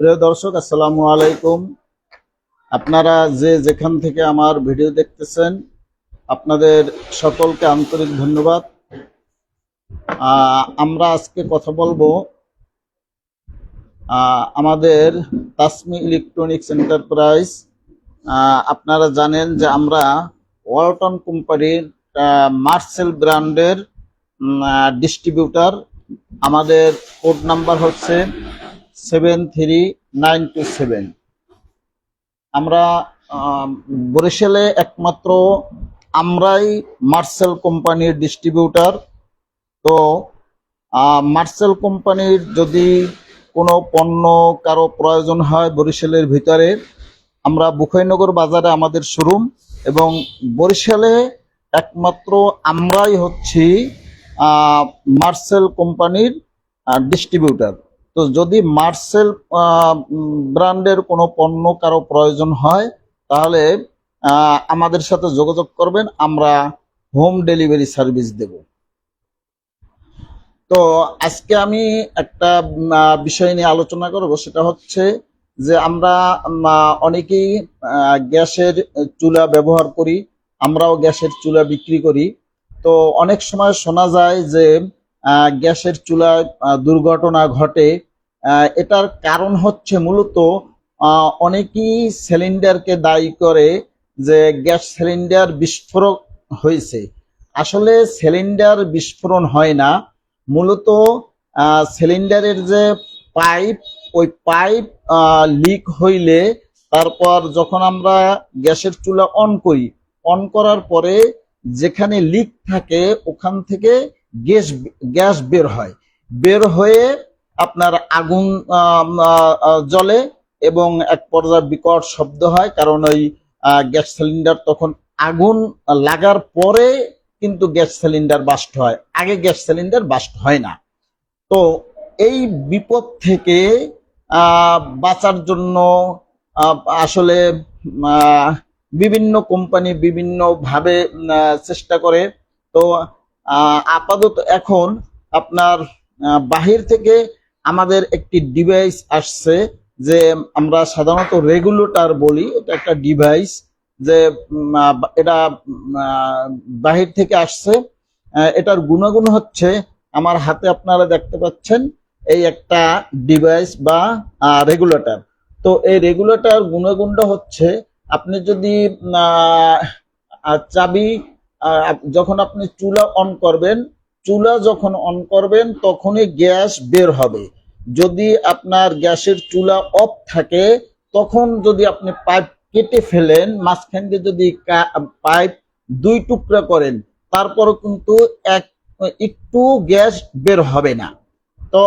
প্রিয় দর্শক, আসসালামু আলাইকুম। আপনারা যে যেখান থেকে আমার ভিডিও দেখতেছেন, আপনাদের সকলকে আন্তরিক ধন্যবাদ। আমরা আজকে কথা বলবো আমাদের তাসমি ইলেকট্রনিক্স এন্টারপ্রাইজ। আপনারা জানেন যে আমরা ওয়ালটন কোম্পানির মার্সেল ব্র্যান্ডের ডিস্ট্রিবিউটার। আমাদের কোড নাম্বার হচ্ছে 73927। আমরা বরিশালে একমাত্র আমরাই মার্সেল কোম্পানির ডিস্ট্রিবিউটার। তো মার্সেল কোম্পানির যদি কোনো পণ্য কারো প্রয়োজন হয় বরিশালের ভিতরে, আমরা বুখাইনগর বাজারে আমাদের শোরুম, এবং বরিশালে একমাত্র আমরাই হচ্ছি মার্সেল কোম্পানির ডিস্ট্রিবিউটার। তো যদি মার্সেল ব্র্যান্ডের কোনো পণ্য কারো প্রয়োজন হয়, তাহলে আমাদের সাথে যোগাযোগ করবেন, আমরা হোম ডেলিভারি সার্ভিস দেব। তো আজকে আমি একটা বিষয় নিয়ে আলোচনা করব, সেটা হচ্ছে যে আমরা অনেকেই গ্যাসের চুলা ব্যবহার করি, আমরাও গ্যাসের চুলা বিক্রি করি। তো অনেক সময় শোনা যায় যে গ্যাসের চুলায় দুর্ঘটনা ঘটে। এটার কারণ হচ্ছে মূলত অনেকেই সিলিন্ডারকে দায়ী করে যে গ্যাস সিলিন্ডার বিস্ফোরক হয়েছে। আসলে সিলিন্ডার বিস্ফোরণ হয় না, মূলত সিলিন্ডারের যে পাইপ, ওই পাইপ লিক হইলে তারপর যখন আমরা গ্যাসের চুলা অন করি, অন করার পরে যেখানে লিক থাকে ওখান থেকে গ্যাস বের হয়ে আপনার আগুন জ্বলে, এবং এক পর্যায়ে বিকট শব্দ হয়, কারণ ওই গ্যাস সিলিন্ডার তখন আগুন লাগার পরে কিন্তু গ্যাস সিলিন্ডার বাস্ট হয়, আগে গ্যাস সিলিন্ডার বাস্ট হয় না। তো এই বিপদ থেকে বাঁচার জন্য আসলে বিভিন্ন কোম্পানি বিভিন্ন ভাবে চেষ্টা করে। তো আপাতত এখন আপনার বাহির থেকে আমাদের একটি ডিভাইস আসছে, যে আমরা সাধারণত রেগুলেটর বলি। এটা একটা ডিভাইস, যে এটা বাহির থেকে আসছে। এটার গুণাগুণ হচ্ছে, আমার হাতে আপনারা দেখতে পাচ্ছেন এই একটা ডিভাইস বা রেগুলেটর। তো এই রেগুলেটর গুণাগুণটা হচ্ছে, আপনি যদি চাবি যখন আপনি চুলা যখন অন করবেন তখনই গ্যাস বের হবে। যদি আপনার গ্যাসের চুলা অফ থাকে, তখন যদি আপনি পাইপ কেটে ফেলেন, মাঝখান দিয়ে যদি পাইপ দুই টুকরা করেন, তারপরও কিন্তু একটু গ্যাস বের হবে না। তো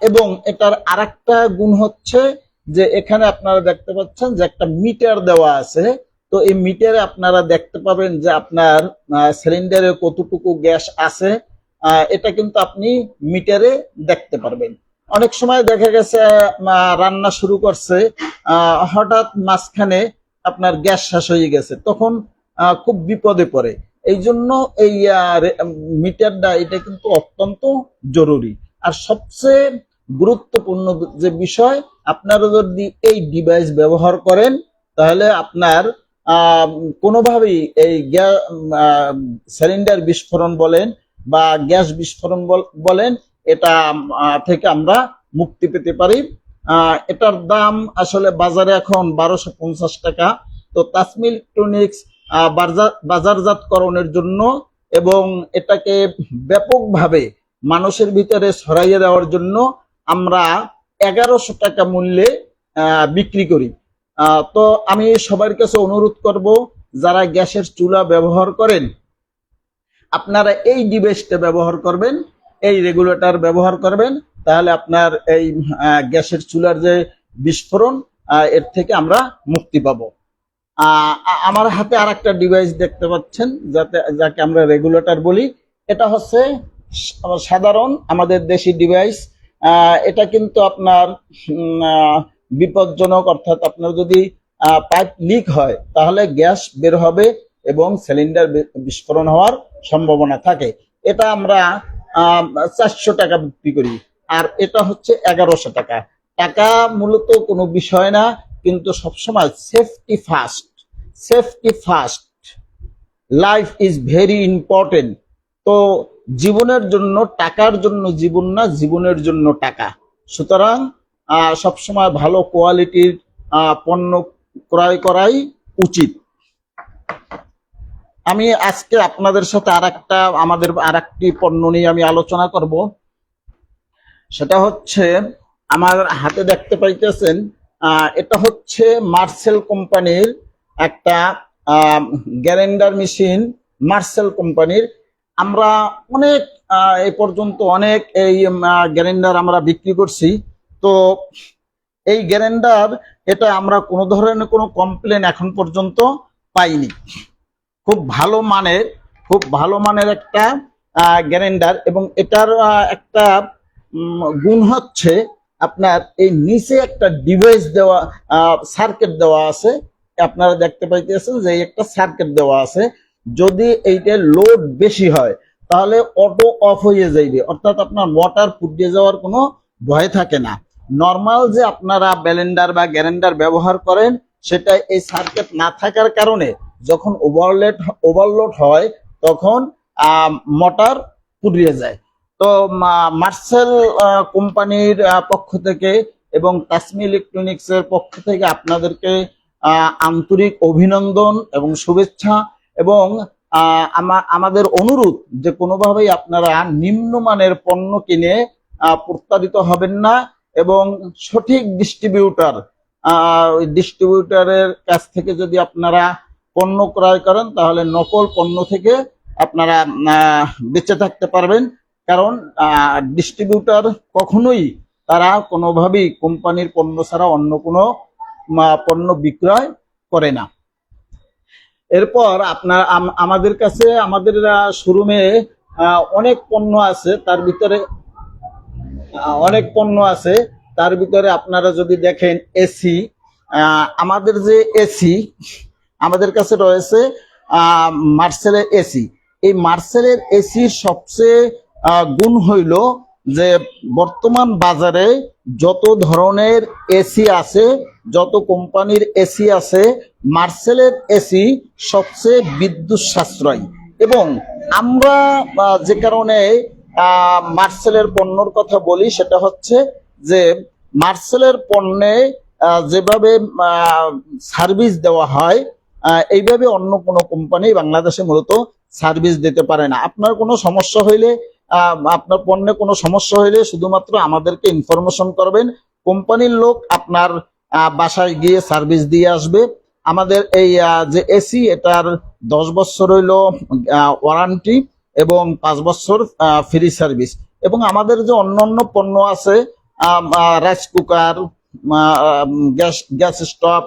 এবং এটার আরেকটা গুণ হচ্ছে যে এখানে আপনারা দেখতে পাচ্ছেন যে একটা মিটার দেওয়া আছে। তো এই মিটারে আপনারা দেখতে পাবেন যে আপনার সিলিন্ডারে কতটুকু গ্যাস আছে, এটা কিন্তু আপনি মিটারে দেখতে পারবেন। অনেক সময় দেখা গেছে রান্না শুরু করছে, হঠাৎ মাঝখানে আপনার গ্যাস শেষ হয়ে গেছে, তখন খুব বিপদে পড়ে। এই জন্য এই মিটারটা এটা কিন্তু অত্যন্ত জরুরি। আর সবচেয়ে গুরুত্বপূর্ণ যে বিষয়, আপনারা যদি এই ডিভাইস ব্যবহার করেন, তাহলে আপনার কোনোভাবেই এই সিলিন্ডার বিস্ফোরণ বলেন বা গ্যাস বিস্ফোরণ বলেন, এটা থেকে আমরা মুক্তি পেতে পারি। এটার দাম আসলে বাজারে এখন 1250 টাকা। তো তাসমি ইলেকট্রনিক্স বাজারজাতকরণের জন্য এবং এটাকে ব্যাপকভাবে মানুষের ভিতরে ছড়াইয়ে দেওয়ার জন্য আমরা 1100 টাকা মূল্যে বিক্রি করি। তো আমি সবার কাছে অনুরোধ করব, যারা গ্যাসের চুলা ব্যবহার করেন, আপনারা এই ডিভাইসটা ব্যবহার করবেন, এই রেগুলেটর ব্যবহার করবেন, তাহলে আপনার এই গ্যাসের চুলার যে বিস্ফোরণ, এর থেকে আমরা মুক্তি পাবো। আমার হাতে আর একটা ডিভাইস দেখতে পাচ্ছেন, যাকে আমরা রেগুলেটর বলি। এটা হচ্ছে সাধারণ আমাদের দেশি ডিভাইস। এটা কিন্তু আপনার বিপজ্জনক, অর্থাৎ আপনার যদি পাইপ লিক হয় তাহলে গ্যাস বের হবে এবং সিলিন্ডার বিস্ফোরণ হওয়ার সম্ভাবনা থাকে। এটা আমরা 400 টাকা বিক্রি করি, আর এটা হচ্ছে 1100 টাকা। টাকা মূলত কোনো বিষয় না, কিন্তু সবসময় safety first, safety first, life is very important. তো জীবনের জন্য টাকার জন্য জীবন না, জীবনের জন্য টাকা। সুতরাং সবসময় ভালো কোয়ালিটির পণ্য ক্রয় করাই উচিত। আমি আজকে আপনাদের সাথে আরেকটি পণ্য নিয়ে আমি আলোচনা করব। সেটা হচ্ছে, আমার হাতে দেখতে পাইতেছেন, এটা হচ্ছে মার্সেল কোম্পানির একটা গ্যারেন্ডার মেশিন। মার্সেল কোম্পানির আমরা অনেক এই পর্যন্ত অনেক এই গ্যারেন্ডার আমরা বিক্রি করছি। তো এই গ্যারেন্ডার, এটা আমরা কোনো ধরনের কোনো কমপ্লেন এখন পর্যন্ত পাইনি। খুব ভালো মানের একটা গ্যারেন্ডার। এবং এটার একটা গুণ হচ্ছে, আপনার এই নিচে একটা ডিভাইস দেওয়া, সার্কিট দেওয়া আছে। আপনারা দেখতে পাইতেছেন যে একটা সার্কিট দেওয়া আছে। যদি এইটা লোড বেশি হয় তাহলে অটো অফ হয়ে যাইবে, অর্থাৎ আপনার মোটর পুড়িয়ে যাওয়ার কোনো ভয় থাকে না। নর্মাল যে আপনারা ব্লেন্ডার বা গ্যারেন্ডার ব্যবহার করেন, সেটা এই সার্কিট না থাকার কারণে যখন ওভারলোড হয় তখন মোটর পুড়িয়ে যায়। তো মার্সেল কোম্পানির পক্ষ থেকে এবং তাসমি ইলেকট্রনিক্স এর পক্ষ থেকে আপনাদেরকে আন্তরিক অভিনন্দন এবং শুভেচ্ছা। এবং আমাদের অনুরোধ যে কোনোভাবেই আপনারা নিম্নমানের পণ্য কিনে প্রতারিত হবেন না, এবং সঠিক ডিস্ট্রিবিউটরের কাছ থেকে যদি আপনারা পণ্য ক্রয় করেন তাহলে নকল পণ্য থেকে আপনারা বেঁচে থাকতে পারবেন। কারণ ডিস্ট্রিবিউটর কখনোই তারা কোনোভাবেই কোম্পানির পণ্য ছাড়া অন্য কোনো পণ্য বিক্রয় করে না। এরপর আপনার আমাদের কাছে, আমাদের শোরুমে অনেক পণ্য আছে। তার ভিতরে আপনারা যদি দেখেন এসি, আমাদের যে এসি আমাদের কাছে রয়েছে মার্সেলের এসি। এই মার্সেলের এসির সবচেয়ে গুণ হইল যে বর্তমান বাজারে যত ধরনের এসি আছে, যত কোম্পানির এসি আছে, মার্সেলের এসি সবচেয়ে বিদ্যুৎ সাশ্রয়ী। এবং আমরা যে কারণে মার্সেলের পণ্যর কথা বলি, সেটা হচ্ছে যে মার্সেলের পণ্যে যেভাবে সার্ভিস দেওয়া হয়, এইভাবে অন্য কোনো কোম্পানি বাংলাদেশে মূলত সার্ভিস দিতে পারে না। আপনার কোনো সমস্যা হইলে, আপনার পণ্যে কোনো সমস্যা হইলে শুধুমাত্র আমাদেরকে ইনফরমেশন করবেন, কোম্পানির লোক আপনার বাসায় গিয়ে সার্ভিস দিয়ে আসবে। আমাদের এই যে এসি, এটার 10 বছর হইল ওয়ারেন্টি এবং 5 বছর ফ্রি সার্ভিস। এবং আমাদের যে অন্যান্য পণ্য আছে, রাইস কুকার, গ্যাস স্টোভ,